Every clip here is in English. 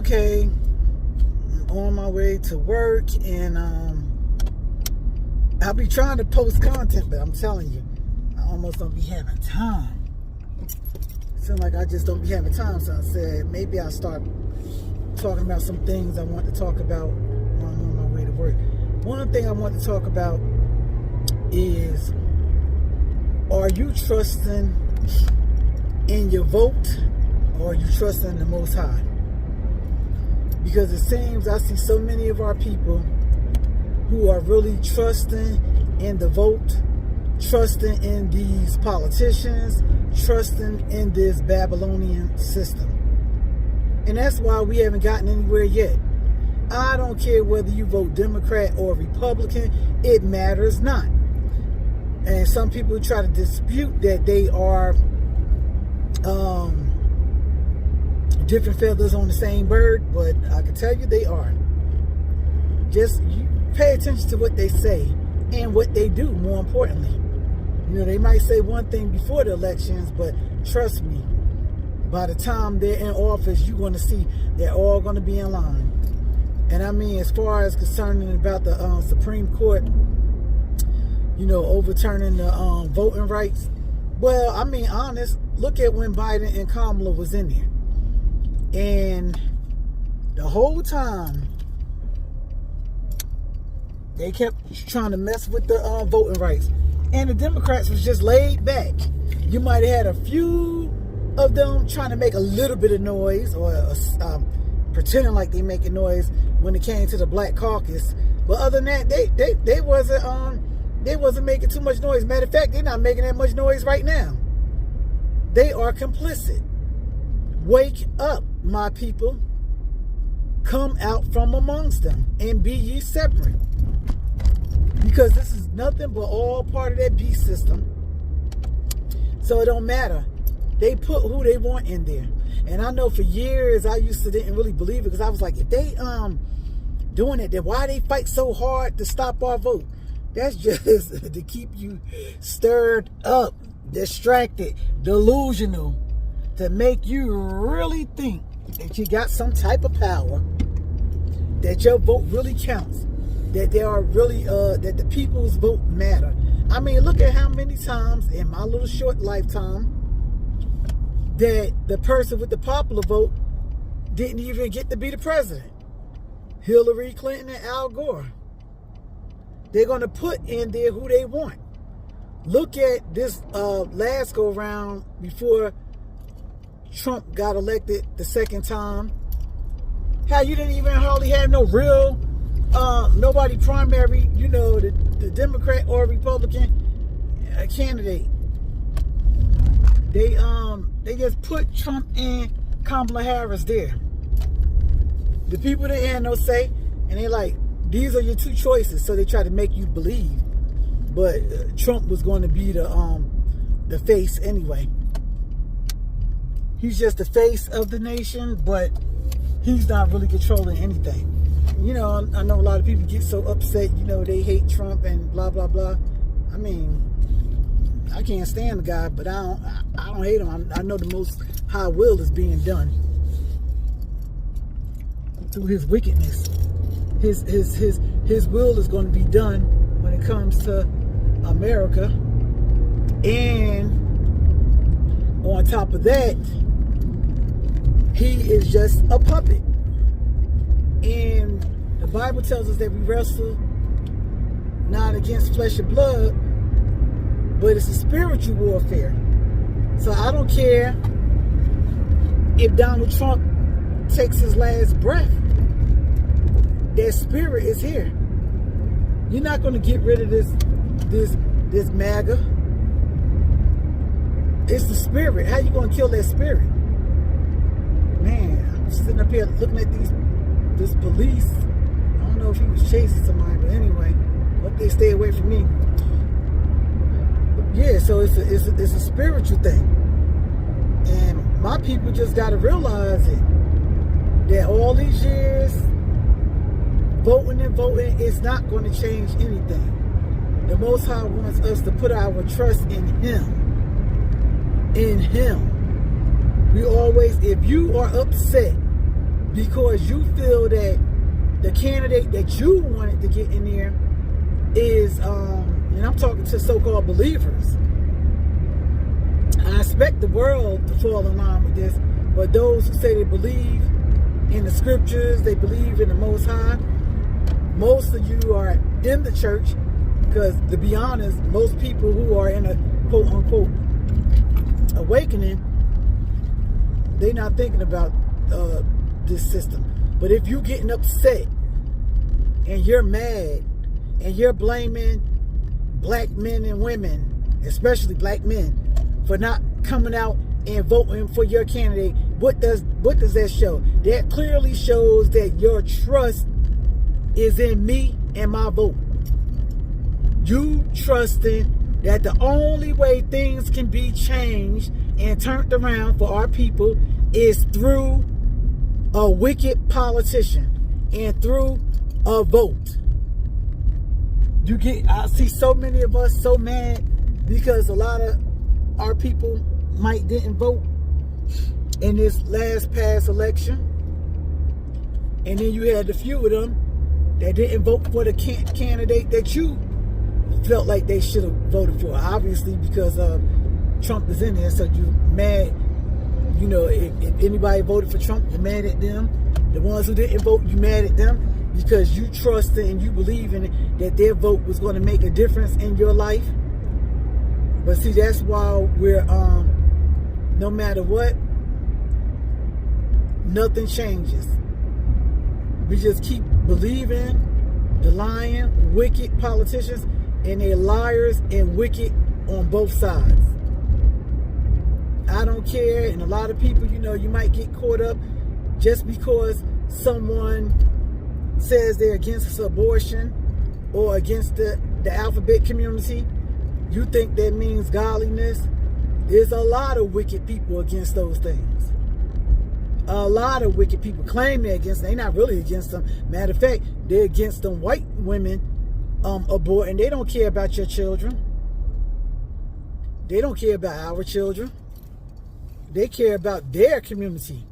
okay, I'm on my way to work, and I'll be trying to post content, but I'm telling you, I almost don't be having time. It seems like I just don't be having time, so I said maybe I'll start talking about some things I want to talk about while I'm on my way to work. One thing I want to talk about is, are you trusting in your vote, or are you trusting the Most High? Because it seems I see so many of our people who are really trusting in the vote, trusting in these politicians, trusting in this Babylonian system. And that's why we haven't gotten anywhere yet. I don't care whether you vote Democrat or Republican, it matters not. And some people try to dispute that they are different feathers on the same bird, but I can tell you they are. Just you pay attention to what they say and what they do, more importantly. You know, they might say one thing before the elections, but trust me, by the time they're in office, you're going to see they're all going to be in line. And I mean, as far as concerning about the Supreme Court, you know, overturning the voting rights, well, I mean, honest, look at when Biden and Kamala was in there. And the whole time, they kept trying to mess with the voting rights. And the Democrats was just laid back. You might have had a few of them trying to make a little bit of noise, or pretending like they making noise when it came to the Black Caucus. But other than that, they wasn't making too much noise. Matter of fact, they're not making that much noise right now. They are complicit. Wake up, my people. Come out from amongst them and be ye separate. Because this is nothing but all part of that beast system. So it don't matter. They put who they want in there. And I know for years I used to didn't really believe it, because I was like, if they doing it, then why they fight so hard to stop our vote? That's just to keep you stirred up, distracted, delusional, to make you really think that you got some type of power, that your vote really counts, that there are really that the people's vote matter. I mean, look at how many times in my little short lifetime that the person with the popular vote didn't even get to be the president. Hillary Clinton and Al Gore. They're going to put in there who they want. Look at this last go round before Trump got elected the second time. How you didn't even hardly have no real nobody primary, you know, the Democrat or Republican candidate. They just put Trump and Kamala Harris there. The people that had no say, and they like, these are your two choices. So they try to make you believe, but Trump was going to be the face anyway. He's just the face of the nation, but he's not really controlling anything. You know, I know a lot of people get so upset, you know, they hate Trump and blah, blah, blah. I mean, I can't stand the guy, but I don't hate him. I know the Most High will is being done through his wickedness. His will is going to be done when it comes to America. And on top of that, he is just a puppet. And the Bible tells us that we wrestle not against flesh and blood, but it's a spiritual warfare. So I don't care if Donald Trump takes his last breath. That spirit is here. You're not going to get rid of this MAGA. It's the spirit. How you going to kill that spirit? Man, I'm sitting up here looking at this police. I don't know if he was chasing somebody, but anyway, hope they stay away from me. But yeah, so it's a spiritual thing, and my people just got to realize it. That all these years, voting is not going to change anything. The Most High wants us to put our trust in Him. In Him. We always, if you are upset because you feel that the candidate that you wanted to get in there is, and I'm talking to so-called believers. I expect the world to fall in line with this, but those who say they believe in the scriptures, they believe in the Most High, most of you are in the church, because to be honest, most people who are in a quote-unquote awakening, they're not thinking about this system. But if you're getting upset and you're mad and you're blaming black men and women, especially black men, for not coming out and voting for your candidate, what does that show? That clearly shows that your trust is in me and my vote. You trusting that the only way things can be changed and turned around for our people is through a wicked politician and through a vote. I see so many of us so mad because a lot of our people might didn't vote in this last past election, and then you had a few of them that didn't vote for the candidate that you felt like they should have voted for. Obviously, because Trump is in there, so you mad. You know, if anybody voted for Trump, you're mad at them. The ones who didn't vote, you mad at them because you trust and you believe in it, that their vote was going to make a difference in your life. But see, that's why we're no matter what, nothing changes. We just keep believing the lying, wicked politicians, and they're liars and wicked on both sides. I don't care, and a lot of people, you know, you might get caught up just because someone says they're against abortion or against the alphabet community. You think that means godliness? There's a lot of wicked people against those things. A lot of wicked people claim they're against them. They're not really against them. Matter of fact, they're against them white women aborting. They don't care about your children. They don't care about our children. They care about their community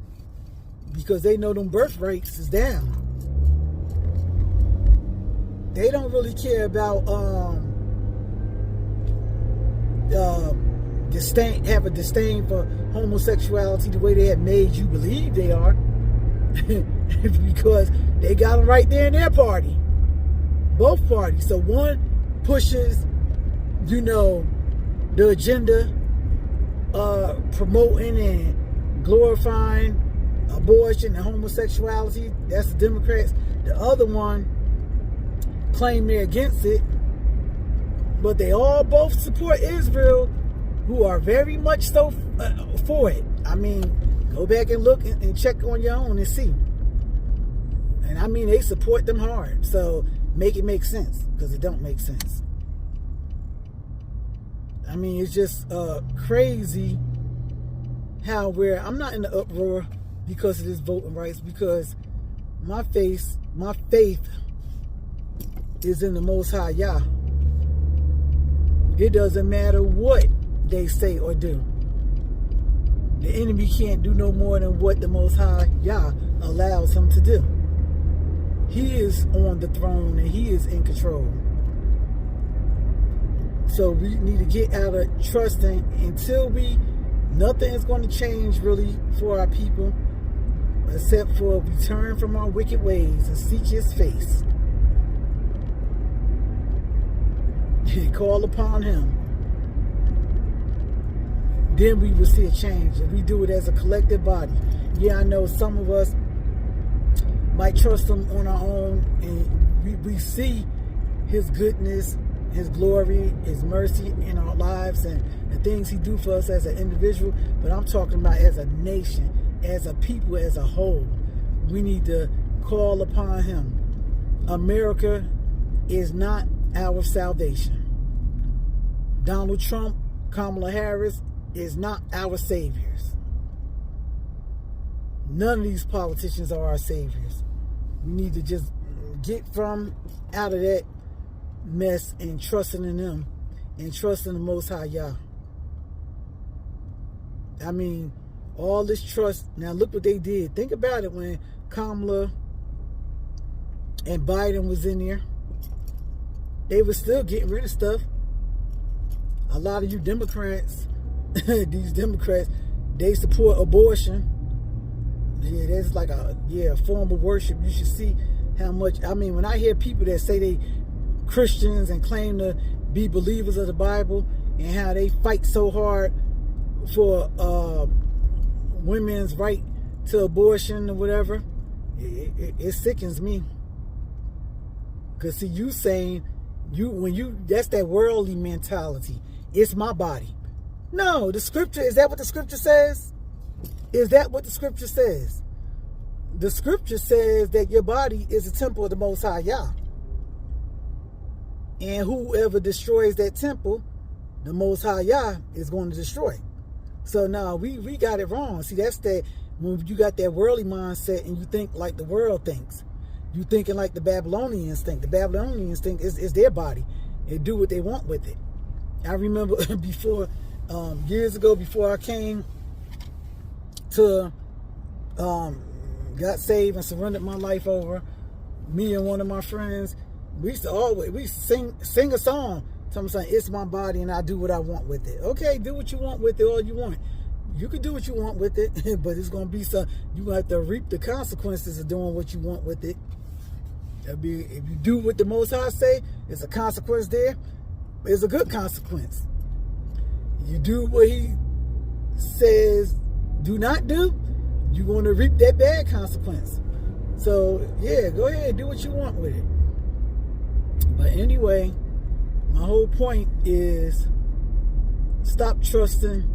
because they know them birth rates is down. They don't really care about have a disdain for homosexuality the way they have made you believe they are. Because they got them right there in their party. Both parties. So one pushes, you know, the agenda promoting and glorifying abortion and homosexuality. That's the Democrats. The other one claim they're against it, but they all both support Israel, who are very much so for it. I mean, go back and look and check on your own and see. And I mean, they support them hard. So make it make sense, because it don't make sense. I mean, it's just crazy how I'm not in the uproar because of this voting rights, because my faith is in the Most High Yah. It doesn't matter what they say or do. The enemy can't do no more than what the Most High Yah allows him to do. He is on the throne and he is in control. So we need to get out of trusting until nothing is going to change really for our people, except for we turn from our wicked ways and seek his face. Call upon him. Then we will see a change. If we do it as a collective body. Yeah, I know some of us might trust him on our own, and we see his goodness, his glory, his mercy in our lives, and the things he do for us as an individual. But I'm talking about as a nation, as a people, as a whole. We need to call upon him. America is not our salvation. Donald Trump, Kamala Harris is not our saviors. None of these politicians are our saviors. We need to just get out of that mess and trusting in them and trusting the Most High Yah. I mean, All this trust. Now look what they did. Think about it when Kamala and Biden was in there. They were still getting rid of stuff. A lot of you Democrats, these Democrats, they support abortion. Yeah, that's like a form of worship. You should see how much. I mean, when I hear people that say they Christians and claim to be believers of the Bible and how they fight so hard for women's right to abortion or whatever, it sickens me. Because see, you saying that's that worldly mentality. It's my body. No, the scripture, is that what the scripture says? Is that what the scripture says? The scripture says that your body is a temple of the Most High Yah. And whoever destroys that temple, the Most High Yah is going to destroy. So now we got it wrong. See, that's that when you got that worldly mindset and you think like the world thinks. You thinking like the Babylonians think. The Babylonians think it's their body. They do what they want with it. I remember before, years ago, before I came to, got saved and surrendered my life over, me and one of my friends, we used to sing a song. Something saying, it's my body and I do what I want with it. Okay, do what you want with it all you want. You can do what you want with it, but it's going to be some, you're going to have to reap the consequences of doing what you want with it. If you do what the Most High say, there's a consequence there. It's a good consequence. You do what he says do not do, you're going to reap that bad consequence. So, yeah, go ahead and do what you want with it. But anyway, my whole point is stop trusting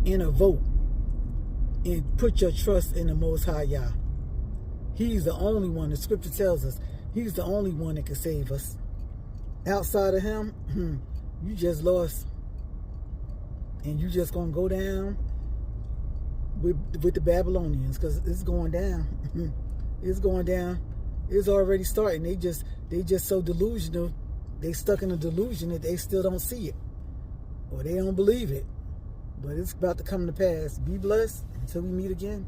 in a vote and put your trust in the Most High Yah. He's the only one, the scripture tells us, he's the only one that can save us. Outside of him, you just lost. And you just going to go down with the Babylonians, because it's going down. It's going down. It's already starting. They just so delusional. They stuck in a delusion that they still don't see it. Or they don't believe it. But it's about to come to pass. Be blessed until we meet again.